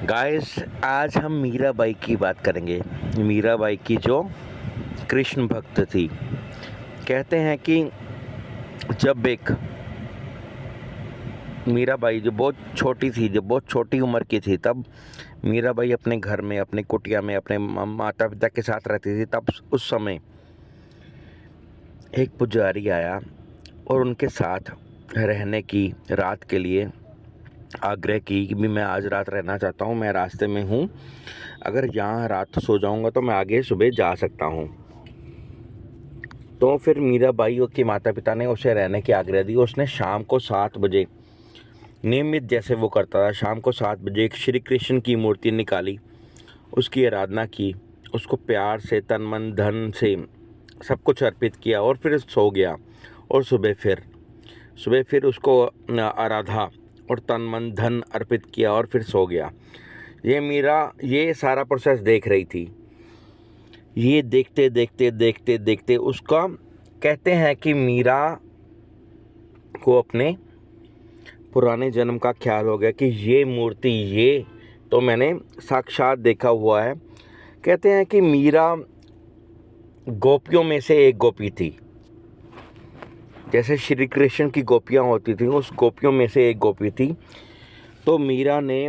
Guys, आज हम मीराबाई की बात करेंगे। मीराबाई की जो कृष्ण भक्त थी। कहते हैं कि जब एक मीराबाई जो बहुत छोटी थी, जब बहुत छोटी उम्र की थी, तब मीराबाई अपने घर में, अपने कुटिया में, अपने माता पिता के साथ रहती थी। तब उस समय एक पुजारी आया और उनके साथ रहने की रात के लिए आग्रह की कि भी मैं आज रात रहना चाहता हूँ, मैं रास्ते में हूँ, अगर यहाँ रात सो जाऊँगा तो मैं आगे सुबह जा सकता हूँ। तो फिर मीराबाई के माता पिता ने उसे रहने की आग्रह दी। उसने शाम को 7 बजे, नियमित जैसे वो करता था, शाम को 7 बजे एक श्री कृष्ण की मूर्ति निकाली, उसकी आराधना की, उसको प्यार से तन मन धन से सब कुछ अर्पित किया और फिर सो गया। और सुबह फिर उसको आराधा और तन मन धन अर्पित किया और फिर सो गया। ये मीरा ये सारा प्रोसेस देख रही थी। ये देखते देखते देखते देखते उसका, कहते हैं कि मीरा को अपने पुराने जन्म का ख्याल हो गया कि ये मूर्ति, ये तो मैंने साक्षात देखा हुआ है। कहते हैं कि मीरा गोपियों में से एक गोपी थी। जैसे श्री कृष्ण की गोपियाँ होती थी, उस गोपियों में से एक गोपी थी। तो मीरा ने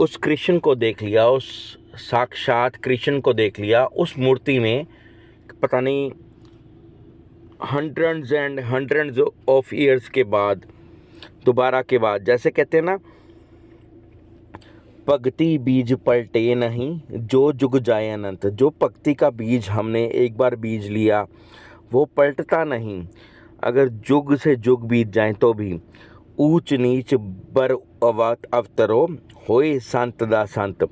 उस कृष्ण को देख लिया, उस साक्षात कृष्ण को देख लिया उस मूर्ति में। पता नहीं hundreds and hundreds of years के बाद, दोबारा के बाद, जैसे कहते हैं ना, भक्ति बीज पलटे नहीं, जो जुग जाए अनंत। जो भक्ति का बीज हमने एक बार बीज लिया वो पलटता नहीं, अगर जुग से जुग बीत जाए तो भी। ऊंच नीच बर अवतरो, होए संत दा संत।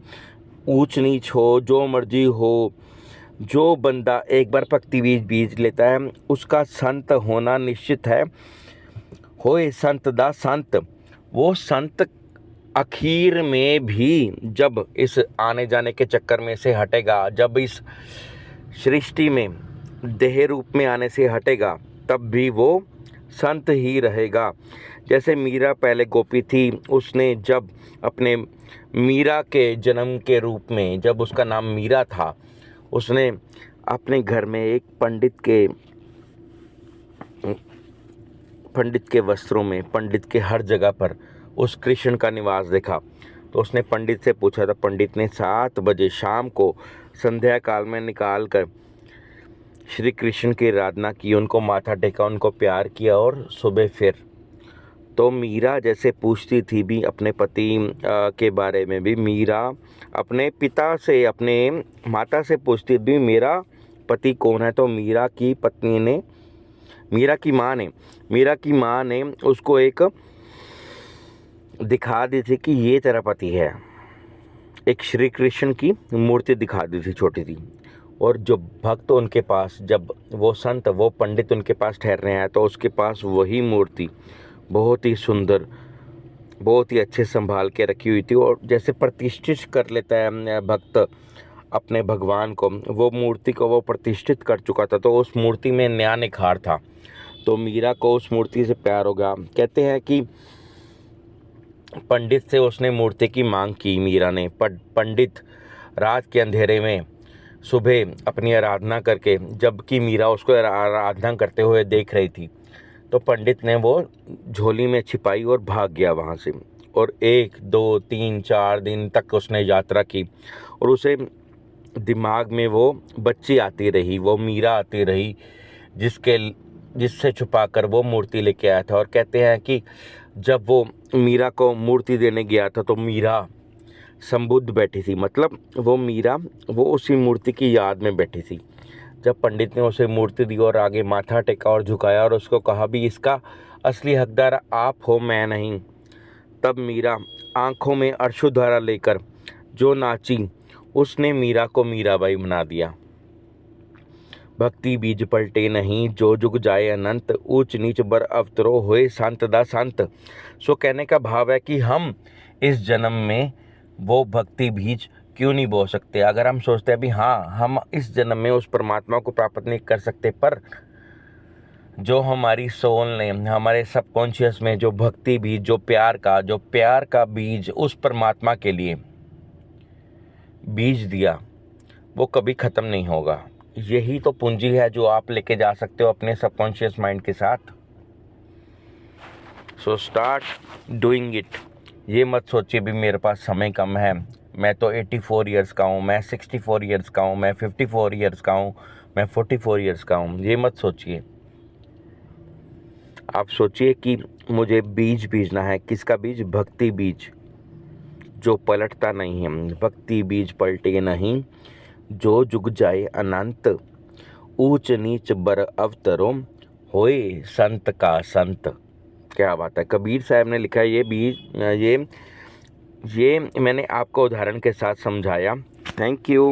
ऊंच नीच हो, जो मर्जी हो, जो बंदा एक बार भक्ति बीज बीज लेता है उसका संत होना निश्चित है। होए संत दा संत। वो संत आखिर में भी जब इस आने जाने के चक्कर में से हटेगा, जब इस सृष्टि में देह रूप में आने से हटेगा, तब भी वो संत ही रहेगा। जैसे मीरा पहले गोपी थी, उसने जब अपने मीरा के जन्म के रूप में, जब उसका नाम मीरा था, उसने अपने घर में एक पंडित के वस्त्रों में, पंडित के हर जगह पर उस कृष्ण का निवास देखा। तो उसने पंडित से पूछा था। पंडित ने 7 बजे शाम को संध्या काल में निकाल कर श्री कृष्ण की आराधना की, उनको माथा टेका, उनको प्यार किया और सुबह फिर। तो मीरा जैसे पूछती थी भी अपने पति के बारे में भी, मीरा अपने पिता से, अपने माता से पूछती भी मेरा पति कौन है। तो मीरा की पत्नी ने, मीरा की माँ ने उसको एक दिखा दी थी कि ये तेरा पति है। एक श्री कृष्ण की मूर्ति दिखा दी थी, छोटी थी। और जो भक्त उनके पास, जब वो संत, वो पंडित उनके पास ठहरने आया तो उसके पास वही मूर्ति बहुत ही सुंदर, बहुत ही अच्छे संभाल के रखी हुई थी। और जैसे प्रतिष्ठित कर लेता है भक्त अपने भगवान को, वो मूर्ति को वो प्रतिष्ठित कर चुका था। तो उस मूर्ति में नया निखार था। तो मीरा को उस मूर्ति से प्यार हो गया। कहते हैं कि पंडित से उसने मूर्ति की मांग की मीरा ने। पंडित रात के अंधेरे में सुबह अपनी आराधना करके, जबकि मीरा उसको आराधना करते हुए देख रही थी, तो पंडित ने वो झोली में छिपाई और भाग गया वहाँ से। और 1 2 3 4 दिन तक उसने यात्रा की और उसे दिमाग में वो बच्ची आती रही, वो मीरा आती रही, जिससे छुपाकर वो मूर्ति लेके आया था। और कहते हैं कि जब वो मीरा को मूर्ति देने गया था तो मीरा संबुद्ध बैठी थी, मतलब वो उसी मूर्ति की याद में बैठी थी। जब पंडित ने उसे मूर्ति दी और आगे माथा टेका और झुकाया और उसको कहा भी इसका असली हकदार आप हो, मैं नहीं, तब मीरा आंखों में अश्रुधारा लेकर जो नाची, उसने मीरा को मीराबाई बना दिया। भक्ति बीज पलटे नहीं, जो जुग जाए अनंत। ऊंच नीच बर अवतरो, होए संत दा संत। सो कहने का भाव है कि हम इस जन्म में वो भक्ति बीज क्यों नहीं बो सकते। अगर हम सोचते हैं भी हाँ, हम इस जन्म में उस परमात्मा को प्राप्त नहीं कर सकते, पर जो हमारी सोल ने हमारे सबकॉन्शियस में जो भक्ति बीज, जो प्यार का बीज उस परमात्मा के लिए बीज दिया, वो कभी ख़त्म नहीं होगा। यही तो पूंजी है जो आप लेके जा सकते हो अपने सबकॉन्शियस माइंड के साथ। So start doing it. ये मत सोचिए भी मेरे पास समय कम है, मैं तो 84 ईयर्स का हूँ, मैं 64 ईयर्स का हूँ, मैं 54 ईयर्स का हूँ, मैं 44 ईयर्स का हूँ। ये मत सोचिए। आप सोचिए कि मुझे बीज बीजना है। किसका बीज? भक्ति बीज, जो पलटता नहीं है। भक्ति बीज पलटे नहीं, जो जुग जाए अनंत। ऊंच नीच बर अवतरो, होए संत का संत। क्या बात है, कबीर साहब ने लिखा है ये बीज। ये मैंने आपको उदाहरण के साथ समझाया। Thank you.